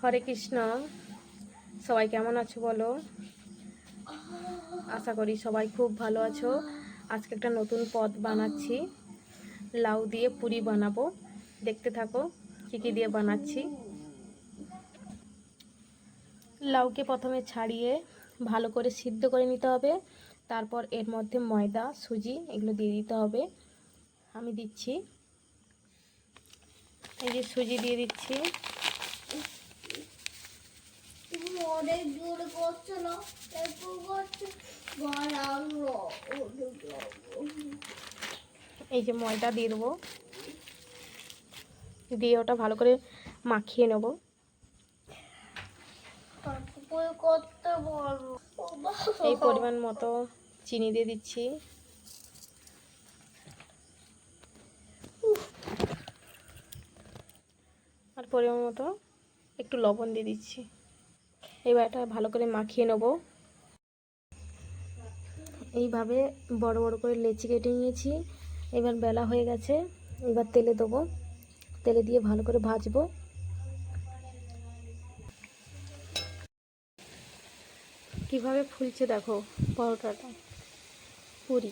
হরে কৃষ্ণ। সবাই কেমন আছো বলো? আশা করি সবাই খুব ভালো আছো। আজকে একটা নতুন পদ বানাচ্ছি, লাউ দিয়ে পুরি বানাবো। দেখতে থাকো কি কি দিয়ে বানাচ্ছি। লাউকে প্রথমে ছাড়িয়ে ভালো করে সিদ্ধ করে নিতে হবে। তারপর এর মধ্যে ময়দা, সুজি এগুলো দিয়ে দিতে হবে। আমি দিচ্ছি, এই যে সুজি দিয়ে দিচ্ছি। অনেক জোরে করছে না, একটু করছে বাড়ানো। এই যে ময়দা দিয়ে দেবো, দিয়ে ওটা ভালো করে মাখিয়ে নেব। করতে বলো। এই পরিমাণ মতো চিনি দিয়ে দিচ্ছি। আর পরিমাণ মতো একটু লবণ দিয়ে দিচ্ছি। এবার এটা ভালো করে মাখিয়ে নেব। এইভাবে বড় বড় করে লেচি কেটে নিয়েছি। এবার বেলা হয়ে গেছে, এবার তেলে দেবো। তেলে দিয়ে ভালো করে ভাজবো। কিভাবে ফুলছে দেখো পরোটাটা, পুরি।